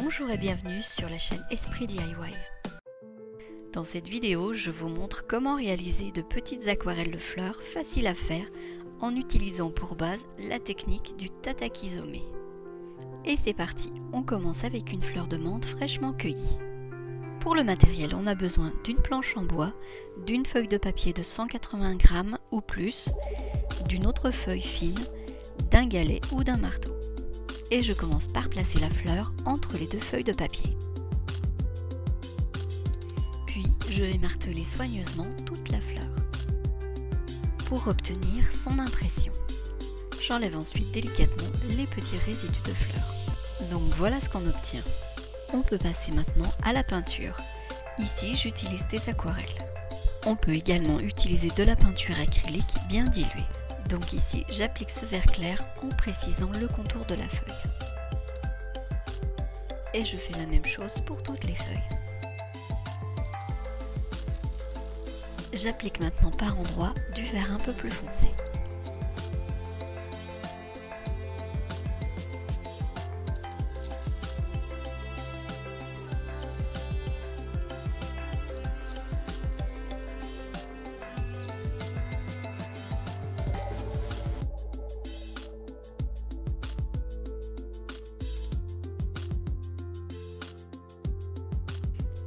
Bonjour et bienvenue sur la chaîne Esprit DIY. Dans cette vidéo, je vous montre comment réaliser de petites aquarelles de fleurs faciles à faire en utilisant pour base la technique du tataki-zomé. Et c'est parti, on commence avec une fleur de menthe fraîchement cueillie. Pour le matériel, on a besoin d'une planche en bois, d'une feuille de papier de 180 g ou plus, d'une autre feuille fine, d'un galet ou d'un marteau. Et je commence par placer la fleur entre les deux feuilles de papier. Puis je vais marteler soigneusement toute la fleur pour obtenir son impression. J'enlève ensuite délicatement les petits résidus de fleurs. Donc voilà ce qu'on obtient. On peut passer maintenant à la peinture. Ici j'utilise des aquarelles. On peut également utiliser de la peinture acrylique bien diluée. Donc ici, j'applique ce vert clair en précisant le contour de la feuille. Et je fais la même chose pour toutes les feuilles. J'applique maintenant par endroits du vert un peu plus foncé.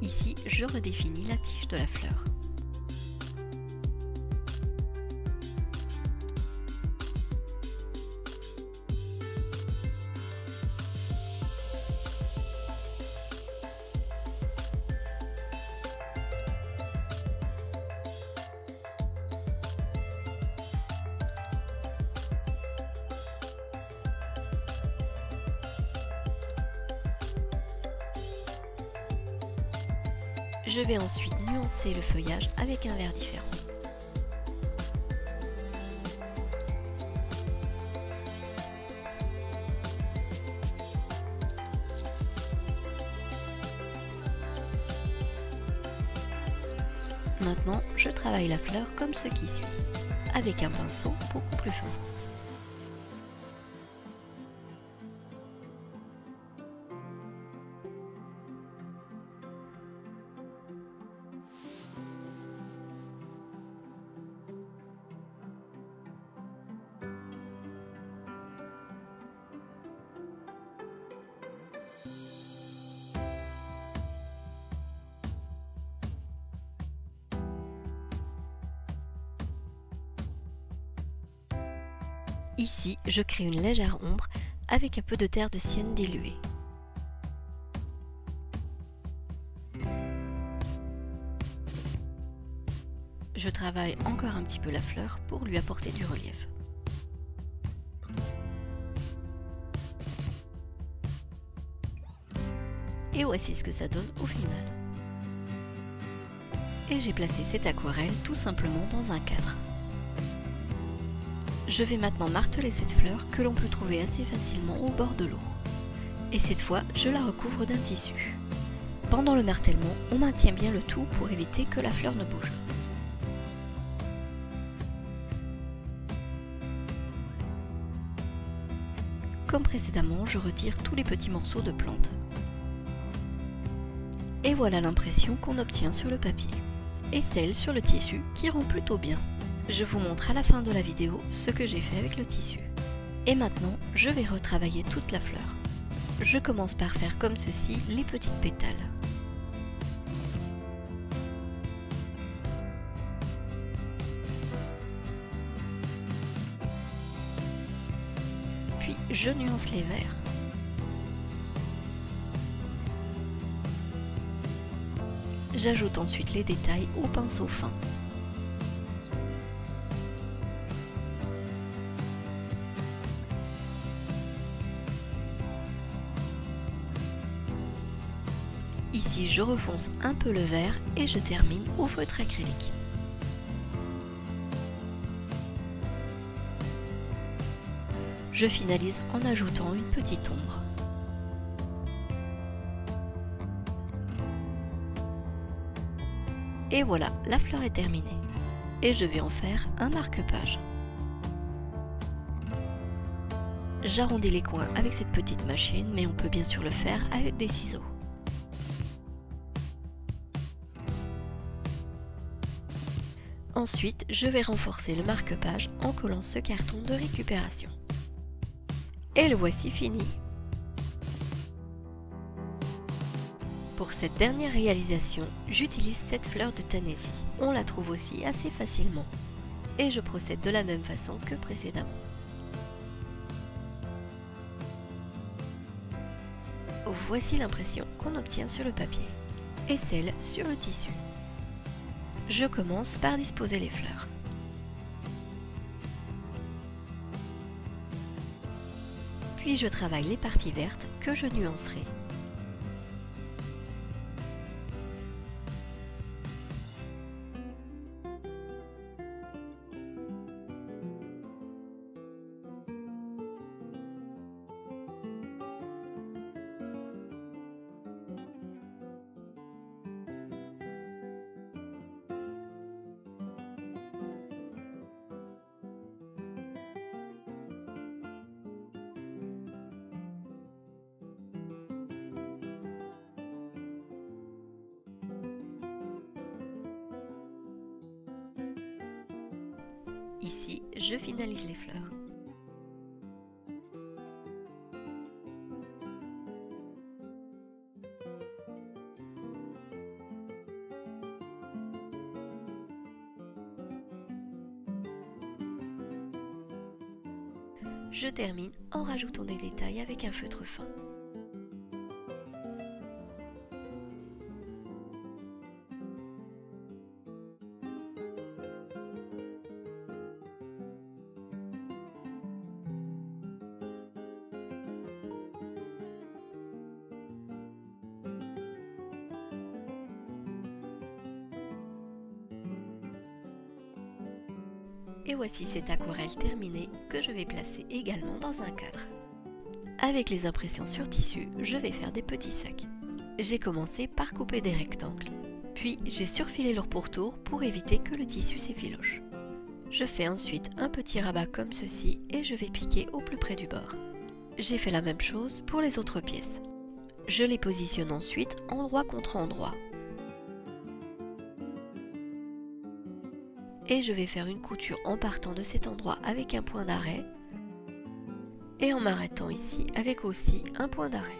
Ici, je redéfinis la tige de la fleur. Je vais ensuite nuancer le feuillage avec un vert différent. Maintenant, je travaille la fleur comme ce qui suit, avec un pinceau beaucoup plus fin. Ici, je crée une légère ombre avec un peu de terre de sienne diluée. Je travaille encore un petit peu la fleur pour lui apporter du relief. Et voici ce que ça donne au final. Et j'ai placé cette aquarelle tout simplement dans un cadre. Je vais maintenant marteler cette fleur que l'on peut trouver assez facilement au bord de l'eau. Et cette fois, je la recouvre d'un tissu. Pendant le martèlement, on maintient bien le tout pour éviter que la fleur ne bouge. Comme précédemment, je retire tous les petits morceaux de plante. Et voilà l'impression qu'on obtient sur le papier. Et celle sur le tissu qui rend plutôt bien. Je vous montre à la fin de la vidéo ce que j'ai fait avec le tissu. Et maintenant, je vais retravailler toute la fleur. Je commence par faire comme ceci les petites pétales. Puis je nuance les verts. J'ajoute ensuite les détails au pinceau fin. Ici, je refonce un peu le vert et je termine au feutre acrylique. Je finalise en ajoutant une petite ombre. Et voilà, la fleur est terminée. Et je vais en faire un marque-page. J'arrondis les coins avec cette petite machine, mais on peut bien sûr le faire avec des ciseaux. Ensuite, je vais renforcer le marque-page en collant ce carton de récupération. Et le voici fini. Pour cette dernière réalisation, j'utilise cette fleur de Tennessee. On la trouve aussi assez facilement. Et je procède de la même façon que précédemment. Voici l'impression qu'on obtient sur le papier et celle sur le tissu. Je commence par disposer les fleurs. Puis je travaille les parties vertes que je nuancerai. Ici, je finalise les fleurs. Je termine en rajoutant des détails avec un feutre fin. Et voici cette aquarelle terminée que je vais placer également dans un cadre. Avec les impressions sur tissu, je vais faire des petits sacs. J'ai commencé par couper des rectangles. Puis j'ai surfilé leur pourtour pour éviter que le tissu s'effiloche. Je fais ensuite un petit rabat comme ceci et je vais piquer au plus près du bord. J'ai fait la même chose pour les autres pièces. Je les positionne ensuite endroit contre endroit. Et je vais faire une couture en partant de cet endroit avec un point d'arrêt et en m'arrêtant ici avec aussi un point d'arrêt.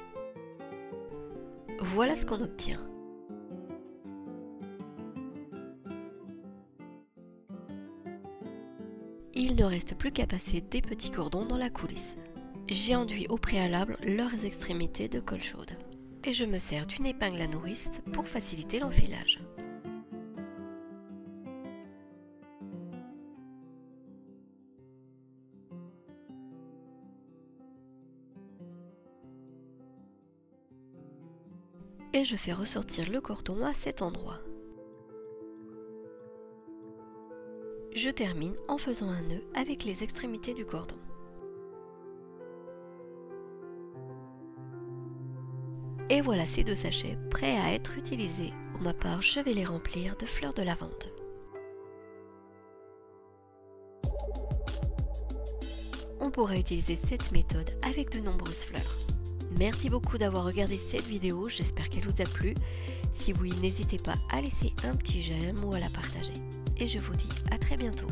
Voilà ce qu'on obtient. Il ne reste plus qu'à passer des petits cordons dans la coulisse. J'ai enduit au préalable leurs extrémités de colle chaude. Et je me sers d'une épingle à nourrice pour faciliter l'enfilage. Et je fais ressortir le cordon à cet endroit. Je termine en faisant un nœud avec les extrémités du cordon. Et voilà ces deux sachets prêts à être utilisés. Pour ma part, je vais les remplir de fleurs de lavande. On pourra utiliser cette méthode avec de nombreuses fleurs. Merci beaucoup d'avoir regardé cette vidéo, j'espère qu'elle vous a plu. Si oui, n'hésitez pas à laisser un petit j'aime ou à la partager. Et je vous dis à très bientôt.